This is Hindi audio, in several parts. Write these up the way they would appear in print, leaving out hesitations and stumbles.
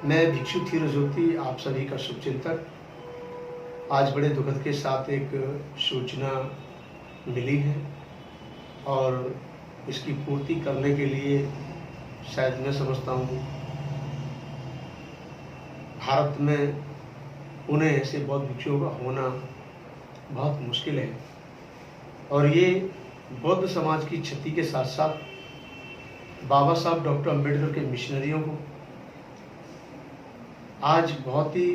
मैं भिक्षु धीरज ज्योति, आप सभी का शुभचिंतक। आज बड़े दुखद के साथ एक सूचना मिली है और इसकी पूर्ति करने के लिए शायद मैं समझता हूँ भारत में उन्हें ऐसे बौद्ध भिक्षुओं का होना बहुत मुश्किल है और ये बौद्ध समाज की क्षति के साथ साथ बाबा साहब डॉक्टर अम्बेडकर के मिशनरियों को आज बहुत ही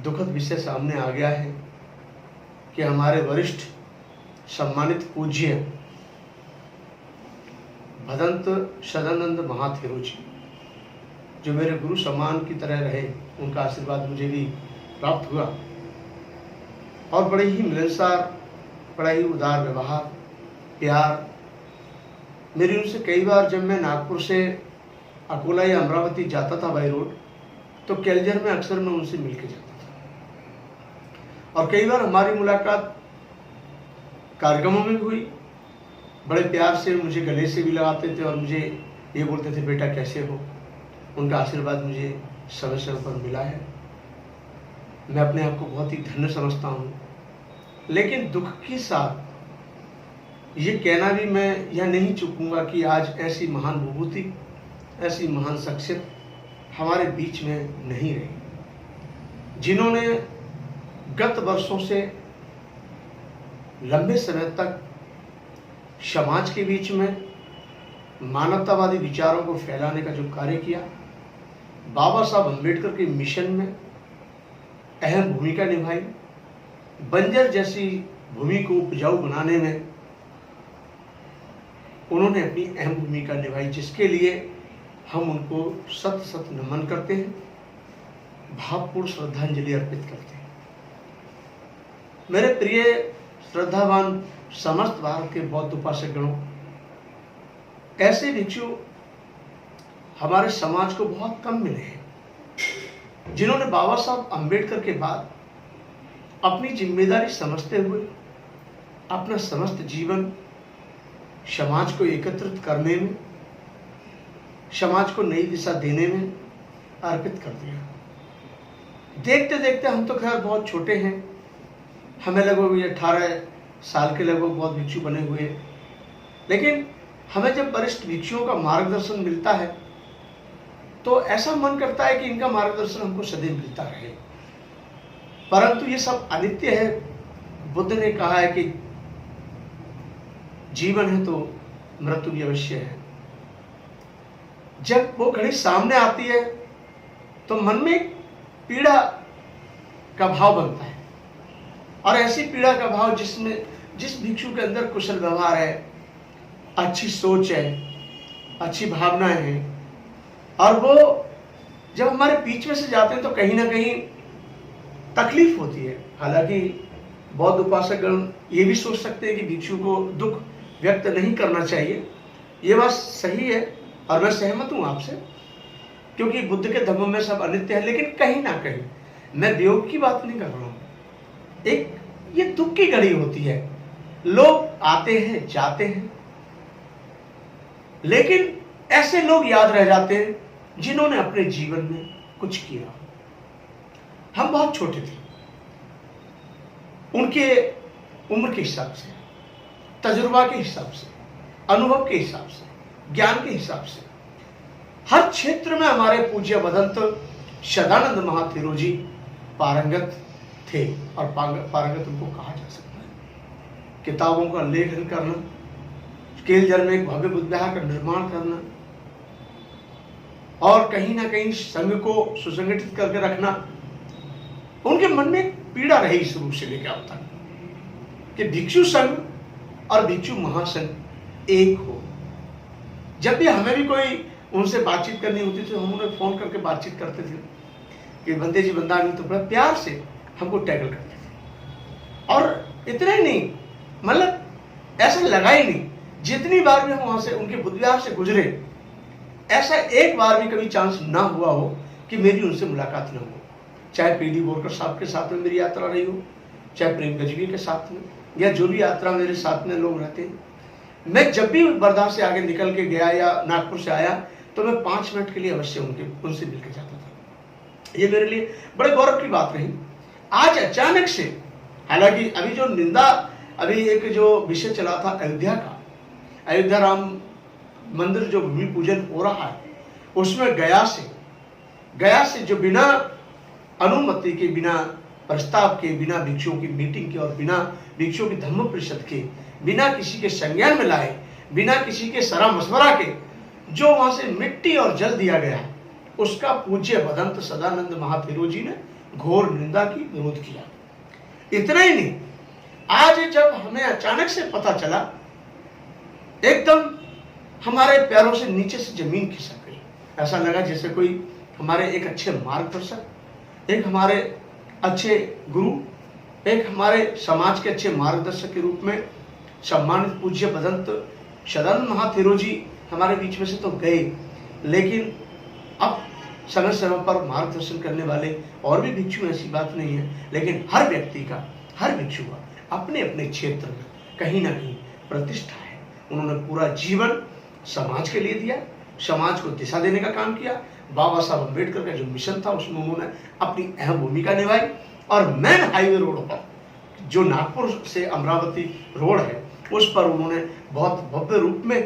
दुखद विषय सामने आ गया है कि हमारे वरिष्ठ सम्मानित पूज्य भदंत सदानंद महाथेरो जी, जो मेरे गुरु समान की तरह रहे, उनका आशीर्वाद मुझे भी प्राप्त हुआ और बड़े ही मिलनसार, बड़ा ही उदार व्यवहार, प्यार। मेरी उनसे कई बार जब मैं नागपुर से अकोला या अमरावती जाता था बाई रोड, तो कैलजर में अक्सर मैं उनसे मिलके जाता था और कई बार हमारी मुलाकात कार्यक्रमों में भी हुई। बड़े प्यार से मुझे गले से भी लगाते थे और मुझे ये बोलते थे, बेटा कैसे हो। उनका आशीर्वाद मुझे समय समय पर मिला है। मैं अपने आप को बहुत ही धन्य समझता हूँ, लेकिन दुख के साथ ये कहना भी मैं यह नहीं चूकूंगा कि आज ऐसी महान विभूति, ऐसी महान शख्सियत हमारे बीच में नहीं रही, जिन्होंने गत वर्षों से लंबे समय तक समाज के बीच में मानवतावादी विचारों को फैलाने का जो कार्य किया, बाबा साहब अम्बेडकर के मिशन में अहम भूमिका निभाई, बंजर जैसी भूमि को उपजाऊ बनाने में उन्होंने अपनी अहम भूमिका निभाई, जिसके लिए हम उनको सत सत नमन करते हैं, भावपूर्ण श्रद्धांजलि अर्पित करते हैं। मेरे प्रिय श्रद्धावान समस्त भारत के बौद्ध उपासक गणों, ऐसे भिक्षु हमारे समाज को बहुत कम मिले हैं, जिन्होंने बाबा साहब अम्बेडकर के बाद अपनी जिम्मेदारी समझते हुए अपना समस्त जीवन समाज को एकत्रित करने में, समाज को नई दिशा देने में अर्पित कर दिया। देखते देखते हम तो खैर बहुत छोटे हैं, हमें लगभग 18 साल के लगभग बहुत भिक्षु बने हुए, लेकिन हमें जब वरिष्ठ भिक्षुओं का मार्गदर्शन मिलता है तो ऐसा मन करता है कि इनका मार्गदर्शन हमको सदैव मिलता रहे। परंतु ये सब अनित्य है। बुद्ध ने कहा है कि जीवन है तो मृत्यु भी अवश्य है। जब वो घड़ी सामने आती है तो मन में एक पीड़ा का भाव बनता है और ऐसी पीड़ा का भाव जिस भिक्षु के अंदर कुशल व्यवहार है, अच्छी सोच है, अच्छी भावनाएं हैं, और वो जब हमारे बीच में से जाते हैं तो कहीं ना कहीं तकलीफ होती है। हालांकि बौद्ध उपासक गण ये भी सोच सकते हैं कि भिक्षु को दुख व्यक्त नहीं करना चाहिए, ये बात सही है और मैं सहमत हूं आपसे, क्योंकि बुद्ध के धर्म में सब अनित्य है। लेकिन कहीं ना कहीं मैं वियोग की बात नहीं कर रहा हूं, एक ये दुख की घड़ी होती है। लोग आते हैं, जाते हैं, लेकिन ऐसे लोग याद रह जाते हैं जिन्होंने अपने जीवन में कुछ किया। हम बहुत छोटे थे, उनके उम्र के हिसाब से, तजुर्बा के हिसाब से, अनुभव के हिसाब से, ज्ञान के हिसाब से हर क्षेत्र में हमारे पूज्य भदंत सदानंद महाथेरो जी पारंगत थे और पारंगत उनको कहा जा सकता है। किताबों का लेखन करना, केलजर में एक भव्य बुद्ध विहार का निर्माण करना और कहीं ना कहीं संघ को सुसंगठित करके रखना, उनके मन में एक पीड़ा रही शुरू से लेकर अब तक कि भिक्षु संघ और भिक्षु महासंघ एक हो। जब भी हमें भी कोई उनसे बातचीत करनी होती थी, हम उन्हें फोन करके बातचीत करते थे कि बंदे जी बंदा नहीं, तो बड़ा प्यार से हमको टैकल करते थे। और इतना ही नहीं, मतलब ऐसा लगा ही नहीं, जितनी बार भी हम वहां से उनके बुद्ध विहार से गुजरे, ऐसा एक बार भी कभी चांस ना हुआ हो कि मेरी उनसे मुलाकात न हो। चाहे पीडी बोरकर साहब के साथ में मेरी यात्रा रही हो, चाहे प्रेम गजवी के साथ में, या जो भी यात्रा मेरे साथ में लोग रहते हैं। मैं जब भी वर्धा से आगे निकल के गया या नागपुर से आया तो मैं 5 मिनट के लिए अवश्य उनसे मिलकर जाता था। ये मेरे लिए बड़े गौरव की बात रही। आज अचानक से, हालांकि अभी जो निंदा, अभी एक जो विषय चला था अयोध्या का, अयोध्या राम मंदिर जो भूमि पूजन हो रहा है, उसमें गया से जो बिना अनुमति के, बिना प्रस्ताव के, बिना भिक्षुओं की मीटिंग के और बिना भिक्षुओं की धम्म परिषद के, बिना किसी के संज्ञान में लाए, बिना किसी के सलाह मशवरा के जो वहां से मिट्टी और जल दिया गया, उसका पूज्य भदंत सदानंद महाथेरो जी ने घोर निंदा की, विरोध किया। इतना ही नहीं, आज जब हमें अचानक से पता चला, एकदम हमारे पैरों से नीचे से जमीन खिसक गई। ऐसा लगा जैसे कोई हमारे एक अच्छे मार्गदर्शक, एक हमारे अच्छे गुरु, एक हमारे समाज के अच्छे मार्गदर्शक के रूप में सम्मानित पूज्य भदंत सदानंद महाथेरो जी हमारे बीच में से तो गए, लेकिन अब समय समय पर मार्गदर्शन करने वाले और भी भिक्षु, ऐसी बात नहीं है, लेकिन हर व्यक्ति का, हर भिक्षु का अपने अपने क्षेत्र में कहीं ना कहीं प्रतिष्ठा है। उन्होंने पूरा जीवन समाज के लिए दिया, समाज को दिशा देने का काम किया। बाबा साहब अम्बेडकर का जो मिशन था उसमें उन्होंने अपनी अहम भूमिका निभाई। और मेन हाईवे रोड पर, जो नागपुर से अमरावती रोड है, उस पर उन्होंने बहुत भव्य रूप में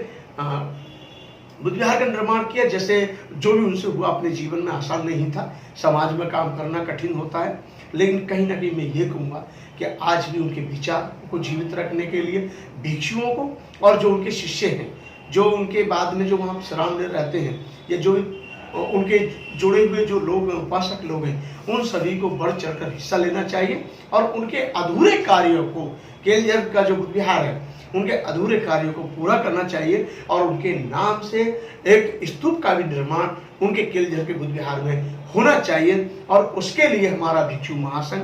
बुद्ध विहार का निर्माण किया। जैसे जो भी उनसे हुआ, अपने जीवन में आसान नहीं था, समाज में काम करना कठिन होता है, लेकिन कहीं ना कहीं मैं ये कहूँगा कि आज भी उनके विचार को जीवित रखने के लिए भिक्षुओं को और जो उनके शिष्य हैं, जो उनके बाद में जो वहाँ शरण में रहते हैं, या जो उनके जुड़े हुए जो लोग हैं, उपासक लोग हैं, उन सभी को बढ़ चढ़कर हिस्सा लेना चाहिए और उनके अधूरे कार्यों को, केलझर का जो बुद्ध विहार है, उनके अधूरे कार्यों को पूरा करना चाहिए और उनके नाम से एक स्तूप का भी निर्माण उनके केलझर के बुद्ध विहार में होना चाहिए। और उसके लिए हमारा भिक्षु महासंघ,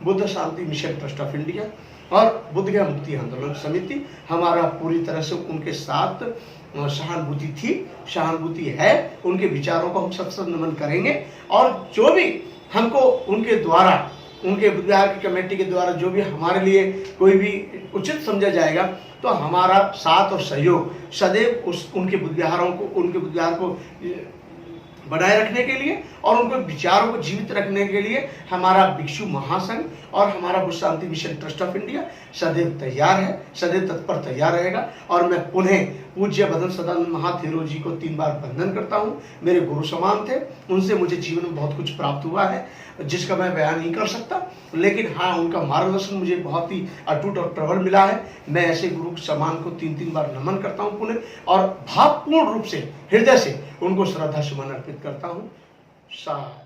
बुद्ध शांति मिशन ट्रस्ट ऑफ इंडिया और बुद्ध गया मुक्ति आंदोलन समिति हमारा पूरी तरह से उनके साथ सहानुभूति थी, सहानुभूति है। उनके विचारों को हम सबसे नमन करेंगे और जो भी हमको उनके द्वारा, उनके बुद्ध विहार की कमेटी के द्वारा जो भी हमारे लिए कोई भी उचित समझा जाएगा, तो हमारा साथ और सहयोग सदैव उनके बुद्ध विहारों को, उनके बुद्ध विहार को बनाए रखने के लिए और उनके विचारों को जीवित रखने के लिए हमारा भिक्षु महासंघ और हमारा बुद्ध शांति मिशन ट्रस्ट ऑफ इंडिया सदैव तैयार है, सदैव तत्पर तैयार रहेगा। और मैं पुनः पूज्य भदंत सदानंद महाथेरो जी को 3 बार वंदन करता हूँ। मेरे गुरु समान थे, उनसे मुझे जीवन में बहुत कुछ प्राप्त हुआ है जिसका मैं बयान नहीं कर सकता, लेकिन हाँ, उनका मार्गदर्शन मुझे बहुत ही अटूट और प्रबल मिला है। मैं ऐसे गुरु समान को 3-3 बार नमन करता हूँ पुनः और भावपूर्ण रूप से, हृदय से उनको श्रद्धा सुमन अर्पित करता हूँ। साथ